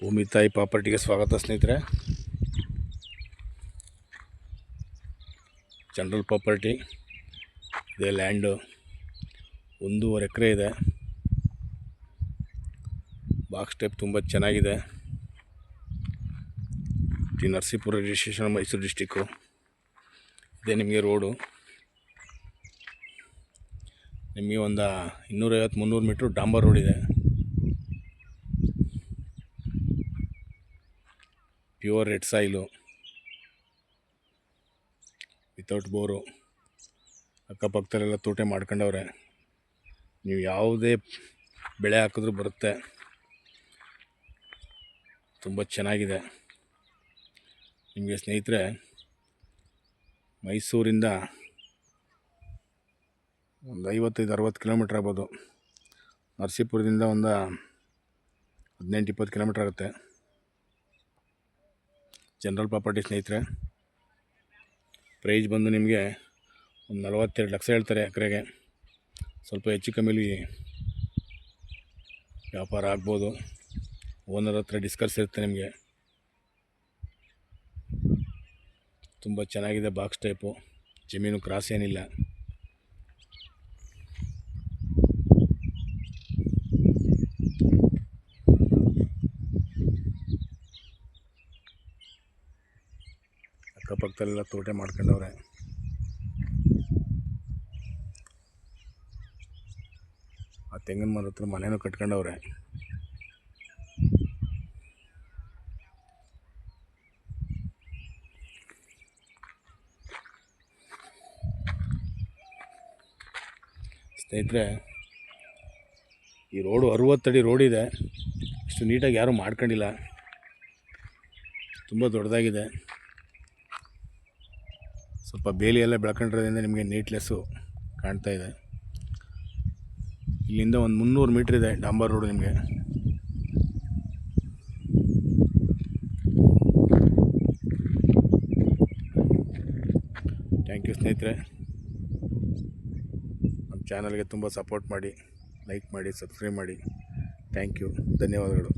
ಭೂಮಿ ತಾಯಿ ಪ್ರಾಪರ್ಟಿಗೆ ಸ್ವಾಗತ ಸ್ನೇಹಿತರೆ. ಜನರಲ್ ಪ್ರಾಪರ್ಟಿ ಇದೆ. ಲ್ಯಾಂಡು 1.5 ಎಕರೆ ಇದೆ. ಬಾಕ್ಸ್ ಟೈಪ್ ತುಂಬ ಚೆನ್ನಾಗಿದೆ. ನರಸೀಪುರ ರಿಜಿಸ್ಟ್ರೇಷನ್, ಮೈಸೂರು ಡಿಸ್ಟಿಕ್ಕು ಇದೆ. ನಿಮಗೆ ರೋಡು ನಿಮಗೆ ಒಂದು 250-300 ಮೀಟ್ರ್ ಡಾಂಬರ್ ರೋಡ್ ಇದೆ. Pure red soil, without bore. ಅಕ್ಕಪಕ್ಕದಲ್ಲೆಲ್ಲ ತೋಟ ಮಾಡ್ಕೊಂಡವ್ರೆ. ನೀವು ಯಾವುದೇ ಬೆಳೆ ಹಾಕಿದ್ರೂ ಬರುತ್ತೆ. ತುಂಬ ಚೆನ್ನಾಗಿದೆ. ನಿಮಗೆ ಸ್ನೇಹಿತರೆ, ಮೈಸೂರಿಂದ ಒಂದು 55-60 ಕಿಲೋಮೀಟ್ರ್ ಆಗ್ಬೋದು. ನರಸೀಪುರದಿಂದ ಒಂದು 18-20 ಕಿಲೋಮೀಟ್ರ್ ಆಗುತ್ತೆ. ಜನರಲ್ ಪ್ರಾಪರ್ಟಿ ಸ್ನೇಹಿತರೆ. ಪ್ರೈಸ್ ಬಂದು ನಿಮಗೆ ಒಂದು 42 ಲಕ್ಷ ಹೇಳ್ತಾರೆ ಎಕರೆಗೆ. ಸ್ವಲ್ಪ ಹೆಚ್ಚು ಕಮ್ಮಿಲಿ ವ್ಯಾಪಾರ ಆಗ್ಬೋದು. ಓನರ್ ಹತ್ರ ಡಿಸ್ಕಸ್ ಇರುತ್ತೆ ನಿಮಗೆ. ತುಂಬ ಚೆನ್ನಾಗಿದೆ. ಬಾಕ್ಸ್ ಟೈಪು, ಜಮೀನು ಕ್ರಾಸ್ ಏನಿಲ್ಲ. ಅಕ್ಕಪಕ್ಕದಲ್ಲೆಲ್ಲ ತೋಟ ಮಾಡ್ಕೊಂಡವ್ರೆ. ಆ ತೆಂಗಿನ ಮರದ ಹತ್ರ ಮನೇನೂ ಕಟ್ಕೊಂಡವ್ರೆ. ಸ್ನೇಹಿತರೆ, ಈ ರೋಡು 60 ಅಡಿ ರೋಡ್ ಇದೆ. ಅಷ್ಟು ನೀಟಾಗಿ ಯಾರೂ ಮಾಡ್ಕೊಂಡಿಲ್ಲ. ತುಂಬ ದೊಡ್ಡದಾಗಿದೆ. ಸ್ವಲ್ಪ ಬೇಲಿ ಎಲ್ಲ ಬೆಳ್ಕೊಂಡಿರೋದ್ರಿಂದ ನಿಮಗೆ ನೀಟ್ಲೆಸ್ಸು ಕಾಣ್ತಾ ಇದೆ. ಇಲ್ಲಿಂದ ಒಂದು 300 ಮೀಟ್ರ್ ಇದೆ ಡಾಂಬರ್ ರೋಡು ನಿಮಗೆ. ಥ್ಯಾಂಕ್ ಯು ಸ್ನೇಹಿತರೆ. ನಮ್ಮ ಚಾನಲ್ಗೆ ತುಂಬ ಸಪೋರ್ಟ್ ಮಾಡಿ, ಲೈಕ್ ಮಾಡಿ, ಸಬ್ಸ್ಕ್ರೈಬ್ ಮಾಡಿ. ಥ್ಯಾಂಕ್ ಯು, ಧನ್ಯವಾದಗಳು.